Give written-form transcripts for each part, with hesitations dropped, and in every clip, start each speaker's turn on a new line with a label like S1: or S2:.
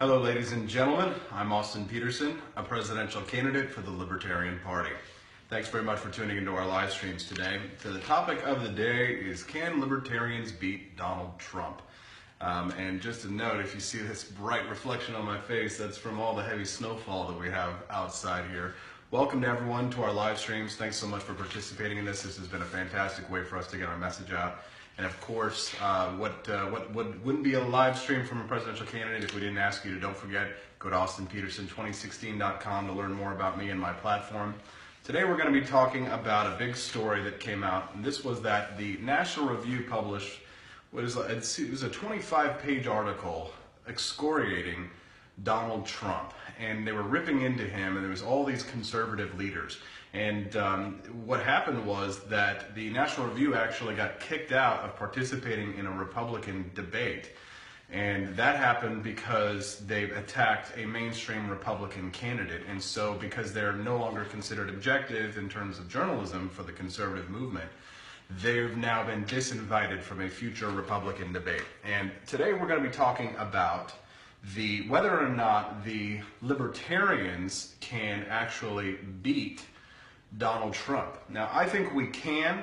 S1: Hello, ladies and gentlemen. I'm Austin Petersen, a presidential candidate for the Libertarian Party. Thanks very much for tuning into our live streams today. So the topic of the day is, can libertarians beat Donald Trump? And just a note, if you see this bright reflection on my face, that's from all the heavy snowfall that we have outside here. Welcome to everyone to our live streams. Thanks so much for participating in this. This has been a fantastic way for us to get our message out. And of course, what wouldn't be a live stream from a presidential candidate if we didn't ask you to, don't forget, go to austinpetersen2016.com to learn more about me and my platform. Today we're going to be talking about a big story that came out, and this was that the National Review published it was a 25-page article excoriating Donald Trump, and they were ripping into him, and there was all these conservative leaders. And what happened was that the National Review actually got kicked out of participating in a Republican debate. And that happened because they attacked a mainstream Republican candidate. And so because they're no longer considered objective in terms of journalism for the conservative movement, they've now been disinvited from a future Republican debate. And today we're going to be talking about whether or not the Libertarians can actually beat Donald Trump. Now, I think we can,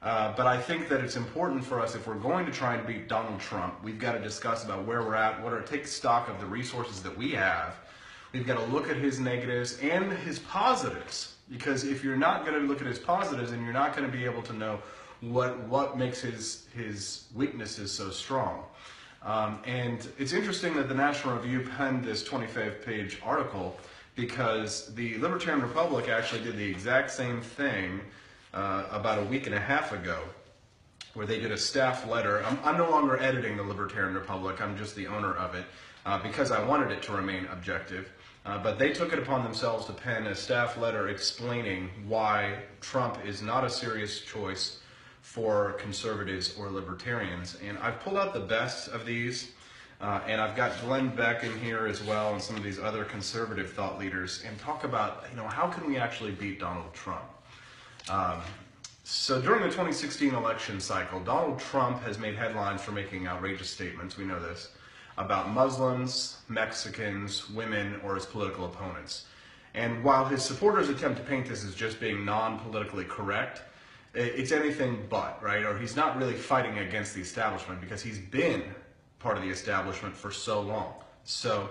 S1: but I think that it's important for us, if we're going to try and beat Donald Trump, we've got to discuss about where we're at, take stock of the resources that we have. We've got to look at his negatives and his positives, because if you're not going to look at his positives, then you're not going to be able to know what makes his weaknesses so strong. And it's interesting that the National Review penned this 25-page article, because the Libertarian Republic actually did the exact same thing about a week and a half ago, where they did a staff letter. I'm no longer editing the Libertarian Republic, I'm just the owner of it, because I wanted it to remain objective. But they took it upon themselves to pen a staff letter explaining why Trump is not a serious choice for conservatives or libertarians. And I've pulled out the best of these. And I've got Glenn Beck in here as well, and some of these other conservative thought leaders, and talk about, how can we actually beat Donald Trump? So during the 2016 election cycle, Donald Trump has made headlines for making outrageous statements, we know this, about Muslims, Mexicans, women, or his political opponents. And while his supporters attempt to paint this as just being non-politically correct, it's anything but, right? Or he's not really fighting against the establishment, because he's been part of the establishment for so long. So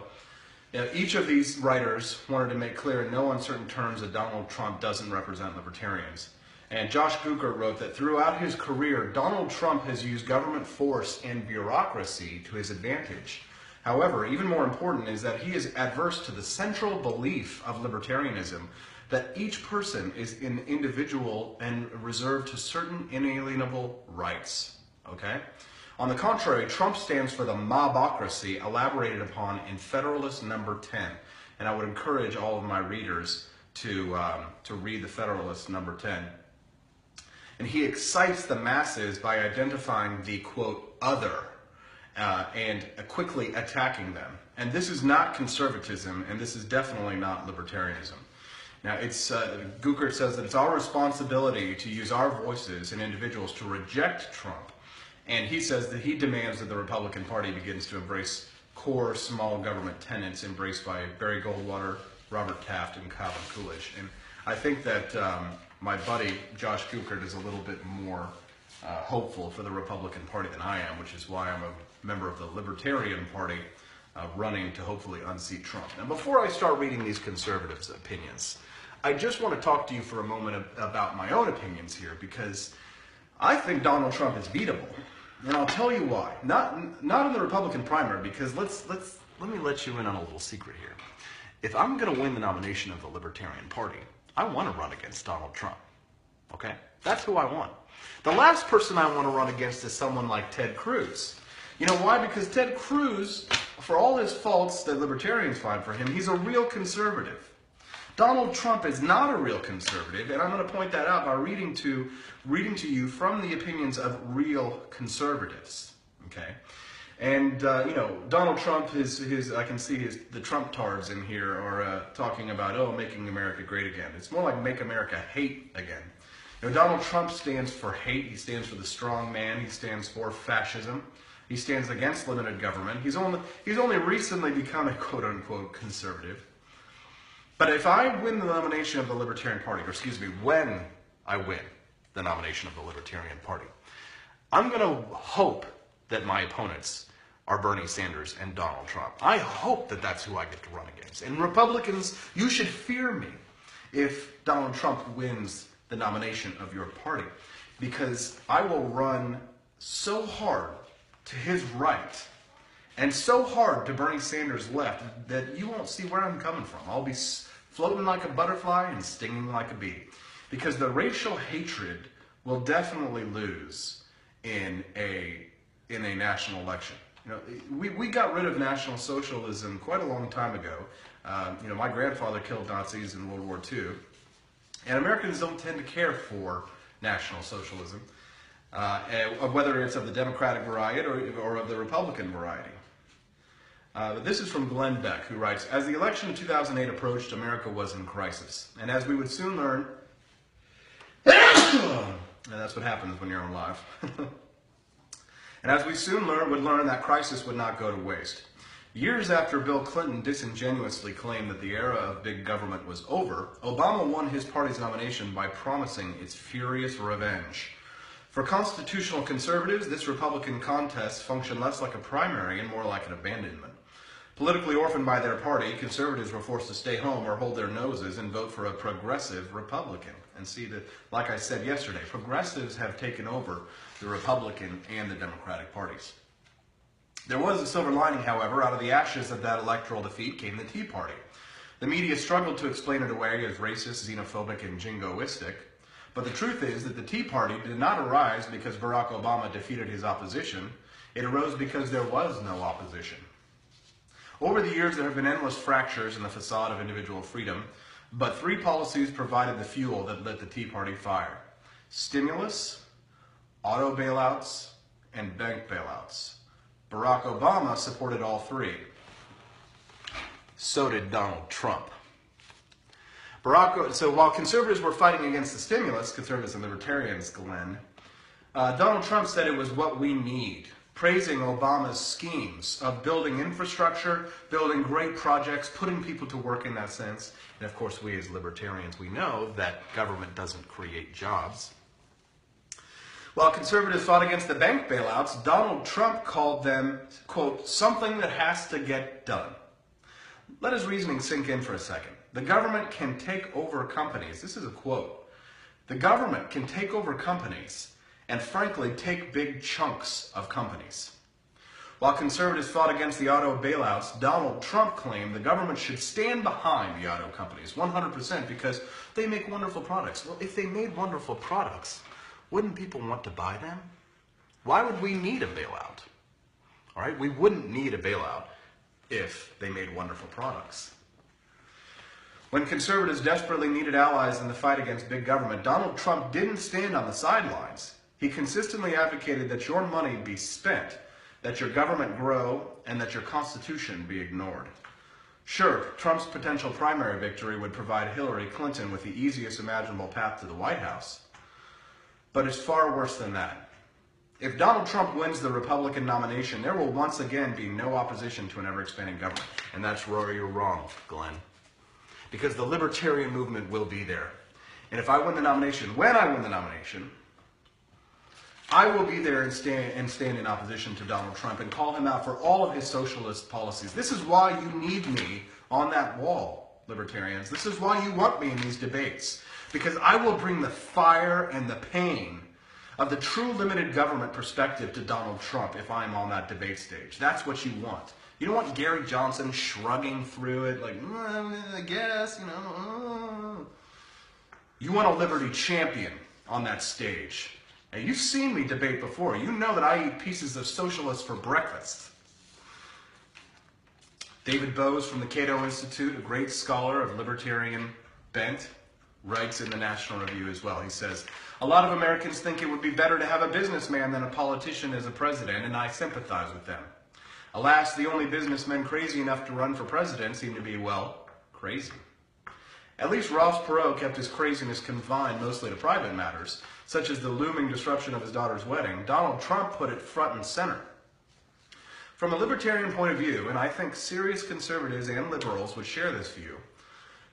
S1: each of these writers wanted to make clear in no uncertain terms that Donald Trump doesn't represent libertarians. And Josh Guker wrote that throughout his career, Donald Trump has used government force and bureaucracy to his advantage. However, even more important is that he is adverse to the central belief of libertarianism that each person is an individual and reserved to certain inalienable rights. Okay? On the contrary, Trump stands for the mobocracy elaborated upon in Federalist Number 10. And I would encourage all of my readers to read the Federalist Number 10. And he excites the masses by identifying the, quote, other, and quickly attacking them. And this is not conservatism, and this is definitely not libertarianism. Now, Guker says that it's our responsibility to use our voices and individuals to reject Trump. And he says that he demands that the Republican Party begins to embrace core small government tenets embraced by Barry Goldwater, Robert Taft, and Calvin Coolidge. And I think that my buddy Josh Guker is a little bit more hopeful for the Republican Party than I am, which is why I'm a member of the Libertarian Party running to hopefully unseat Trump. Now, before I start reading these conservatives' opinions, I just want to talk to you for a moment about my own opinions here, because I think Donald Trump is beatable. And I'll tell you why. Not in the Republican primary, because let me let you in on a little secret here. If I'm going to win the nomination of the Libertarian Party, I want to run against Donald Trump. Okay? That's who I want. The last person I want to run against is someone like Ted Cruz. You know why? Because Ted Cruz, for all his faults that libertarians find for him, he's a real conservative. Donald Trump is not a real conservative, and I'm going to point that out by reading to you from the opinions of real conservatives. Okay, and Donald Trump, I can see the Trump-tards in here are talking about making America great again. It's more like make America hate again. Donald Trump stands for hate. He stands for the strong man. He stands for fascism. He stands against limited government. He's only recently become a quote-unquote conservative. But if I win the nomination of the Libertarian Party, or excuse me, when I win the nomination of the Libertarian Party, I'm going to hope that my opponents are Bernie Sanders and Donald Trump. I hope that that's who I get to run against. And Republicans, you should fear me if Donald Trump wins the nomination of your party, because I will run so hard to his right and so hard to Bernie Sanders' left that you won't see where I'm coming from. I'll be floating like a butterfly and stinging like a bee, because the racial hatred will definitely lose in a national election. You know, we got rid of National Socialism quite a long time ago. You know, my grandfather killed Nazis in World War II, and Americans don't tend to care for National Socialism, whether it's of the Democratic variety or of the Republican variety. But this is from Glenn Beck, who writes, as the election of 2008 approached, America was in crisis. And as we would soon learn, and that's what happens when you're on live. And as we soon would learn, that crisis would not go to waste. Years after Bill Clinton disingenuously claimed that the era of big government was over, Obama won his party's nomination by promising its furious revenge. For constitutional conservatives, this Republican contest functioned less like a primary and more like an abandonment. Politically orphaned by their party, conservatives were forced to stay home or hold their noses and vote for a progressive Republican. And see that, like I said yesterday, progressives have taken over the Republican and the Democratic parties. There was a silver lining, however. Out of the ashes of that electoral defeat came the Tea Party. The media struggled to explain it away as racist, xenophobic, and jingoistic. But the truth is that the Tea Party did not arise because Barack Obama defeated his opposition. It arose because there was no opposition. Over the years, there have been endless fractures in the facade of individual freedom, but three policies provided the fuel that lit the Tea Party fire: stimulus, auto bailouts, and bank bailouts. Barack Obama supported all three. So did Donald Trump. So while conservatives were fighting against the stimulus, conservatives and libertarians, Glenn, Donald Trump said it was what we need, praising Obama's schemes of building infrastructure, building great projects, putting people to work in that sense. And of course, we as libertarians, we know that government doesn't create jobs. While conservatives fought against the bank bailouts, Donald Trump called them, quote, something that has to get done. Let his reasoning sink in for a second. The government can take over companies. This is a quote. The government can take over companies and, frankly, take big chunks of companies. While conservatives fought against the auto bailouts, Donald Trump claimed the government should stand behind the auto companies 100% because they make wonderful products. Well, if they made wonderful products, wouldn't people want to buy them? Why would we need a bailout? All right, we wouldn't need a bailout if they made wonderful products. When conservatives desperately needed allies in the fight against big government, Donald Trump didn't stand on the sidelines. He consistently advocated that your money be spent, that your government grow, and that your Constitution be ignored. Sure, Trump's potential primary victory would provide Hillary Clinton with the easiest imaginable path to the White House. But it's far worse than that. If Donald Trump wins the Republican nomination, there will once again be no opposition to an ever-expanding government. And that's where you're wrong, Glenn. Because the libertarian movement will be there. And if I win the nomination, when I win the nomination, I will be there and stand in opposition to Donald Trump and call him out for all of his socialist policies. This is why you need me on that wall, libertarians. This is why you want me in these debates. Because I will bring the fire and the pain of the true limited government perspective to Donald Trump if I'm on that debate stage. That's what you want. You don't want Gary Johnson shrugging through it like, I guess, you know. You want a liberty champion on that stage. Now, you've seen me debate before. You know that I eat pieces of socialists for breakfast. David Bowes from the Cato Institute, a great scholar of libertarian bent, writes in the National Review as well. He says, a lot of Americans think it would be better to have a businessman than a politician as a president, and I sympathize with them. Alas, the only businessmen crazy enough to run for president seem to be, well, crazy. At least Ross Perot kept his craziness confined mostly to private matters, such as the looming disruption of his daughter's wedding. Donald Trump put it front and center. From a libertarian point of view, and I think serious conservatives and liberals would share this view,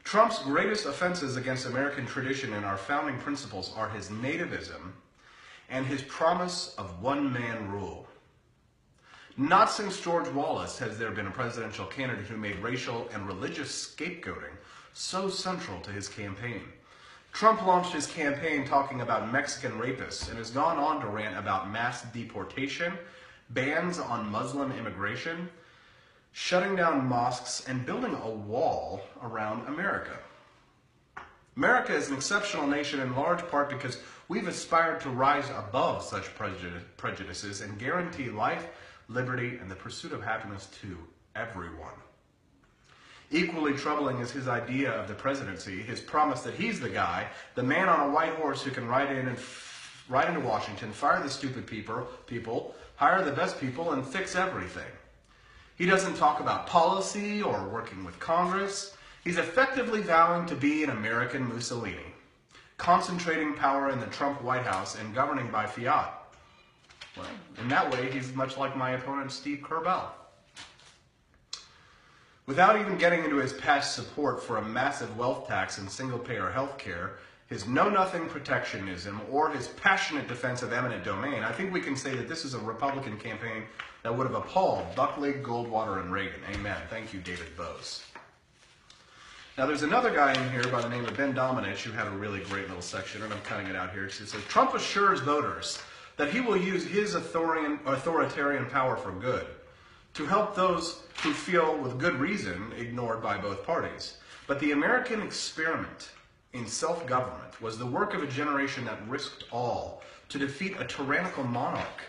S1: Trump's greatest offenses against American tradition and our founding principles are his nativism and his promise of one-man rule. Not since George Wallace has there been a presidential candidate who made racial and religious scapegoating so central to his campaign. Trump launched his campaign talking about Mexican rapists and has gone on to rant about mass deportation, bans on Muslim immigration, shutting down mosques, and building a wall around America. America is an exceptional nation in large part because we've aspired to rise above such prejudices and guarantee life, liberty, and the pursuit of happiness to everyone. Equally troubling is his idea of the presidency, his promise that he's the guy, the man on a white horse who can ride into Washington, fire the stupid people, hire the best people, and fix everything. He doesn't talk about policy or working with Congress. He's effectively vowing to be an American Mussolini, concentrating power in the Trump White House and governing by fiat. Well, in that way, he's much like my opponent, Steve Kerbell. Without even getting into his past support for a massive wealth tax and single-payer health care, his know-nothing protectionism, or his passionate defense of eminent domain, I think we can say that this is a Republican campaign that would have appalled Buckley, Goldwater, and Reagan. Amen. Thank you, David Bose. Now, there's another guy in here by the name of Ben Domenech who had a really great little section, and I'm cutting it out here. It says, Trump assures voters that he will use his authoritarian power for good, to help those who feel, with good reason, ignored by both parties. But the American experiment in self-government was the work of a generation that risked all to defeat a tyrannical monarch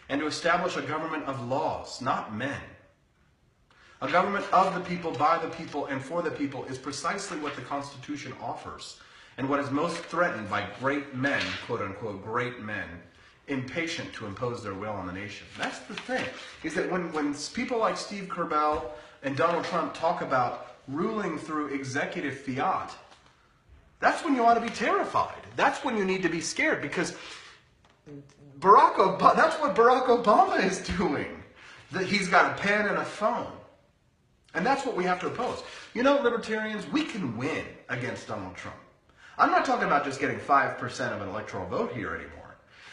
S1: and to establish a government of laws, not men. A government of the people, by the people, and for the people is precisely what the Constitution offers, and what is most threatened by great men, quote-unquote, great men, impatient to impose their will on the nation. That's the thing, is that when people like Steve Kerbell and Donald Trump talk about ruling through executive fiat, that's when you ought to be terrified. That's when you need to be scared, because that's what Barack Obama is doing. That he's got a pen and a phone. And that's what we have to oppose. You know, libertarians, we can win against Donald Trump. I'm not talking about just getting 5% of an electoral vote here anymore.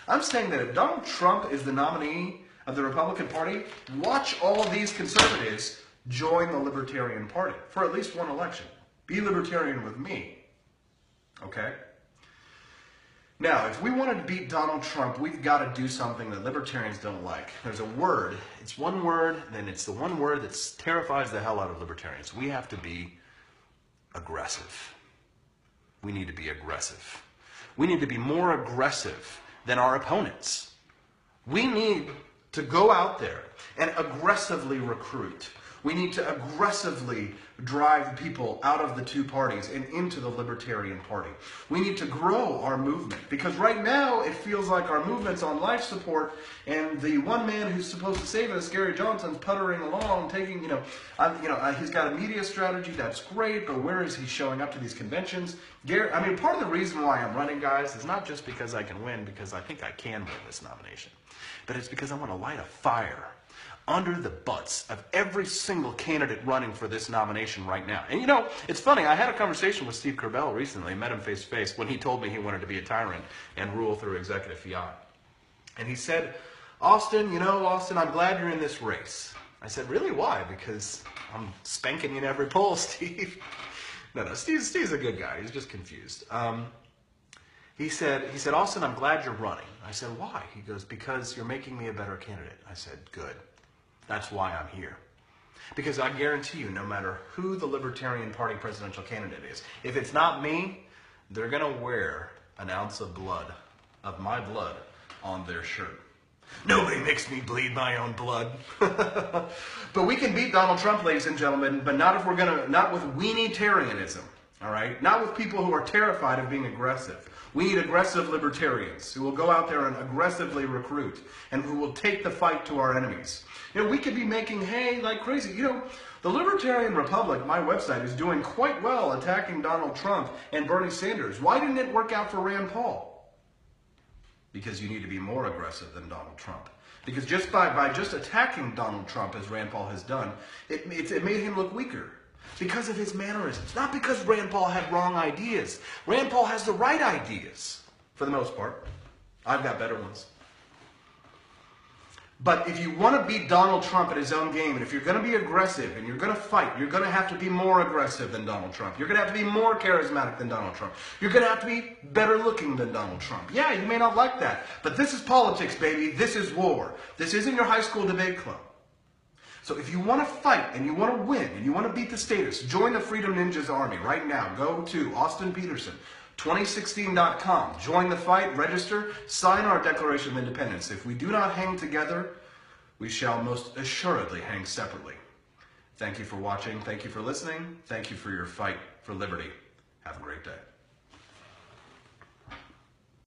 S1: I'm saying that if Donald Trump is the nominee of the Republican Party, watch all these conservatives join the Libertarian Party for at least one election. Be libertarian with me. Okay? Now, if we wanted to beat Donald Trump, we've got to do something that libertarians don't like. There's a word. It's one word, and it's the one word that terrifies the hell out of libertarians. We have to be aggressive. We need to be aggressive. We need to be more aggressive than our opponents. We need to go out there and aggressively recruit. We need to aggressively drive people out of the two parties and into the Libertarian Party. We need to grow our movement, because right now it feels like our movement's on life support, and the one man who's supposed to save us, Gary Johnson's puttering along, taking, he's got a media strategy, that's great, but where is he showing up to these conventions? Part of the reason why I'm running, guys, is not just because I can win, because I think I can win this nomination, but it's because I want to light a fire under the butts of every single candidate running for this nomination right now. And it's funny, I had a conversation with Steve Kerbell recently, met him face to face, when he told me he wanted to be a tyrant and rule through executive fiat. And he said, Austin, I'm glad you're in this race. I said, really, why? Because I'm spanking you in every poll, Steve. No, Steve's a good guy, he's just confused. He said, Austin, I'm glad you're running. I said, why? He goes, because you're making me a better candidate. I said, good. That's why I'm here. Because I guarantee you, no matter who the Libertarian Party presidential candidate is, if it's not me, they're going to wear an ounce of blood, of my blood, on their shirt. Nobody makes me bleed my own blood. But we can beat Donald Trump, ladies and gentlemen, but not with weenie-tarianism, all right? Not with people who are terrified of being aggressive. We need aggressive libertarians who will go out there and aggressively recruit and who will take the fight to our enemies. We could be making hay like crazy. The Libertarian Republic, my website, is doing quite well attacking Donald Trump and Bernie Sanders. Why didn't it work out for Rand Paul? Because you need to be more aggressive than Donald Trump. Because just by just attacking Donald Trump, as Rand Paul has done, it made him look weaker. Because of his mannerisms. Not because Rand Paul had wrong ideas. Rand Paul has the right ideas, for the most part. I've got better ones. But if you want to beat Donald Trump at his own game, and if you're going to be aggressive and you're going to fight, you're going to have to be more aggressive than Donald Trump. You're going to have to be more charismatic than Donald Trump. You're going to have to be better looking than Donald Trump. Yeah, you may not like that, but this is politics, baby. This is war. This isn't your high school debate club. So if you want to fight and you want to win and you want to beat the status, join the Freedom Ninjas Army right now. Go to Austin Petersen, 2016.com. Join the fight, register, sign our Declaration of Independence. If we do not hang together, we shall most assuredly hang separately. Thank you for watching. Thank you for listening. Thank you for your fight for liberty. Have a great day.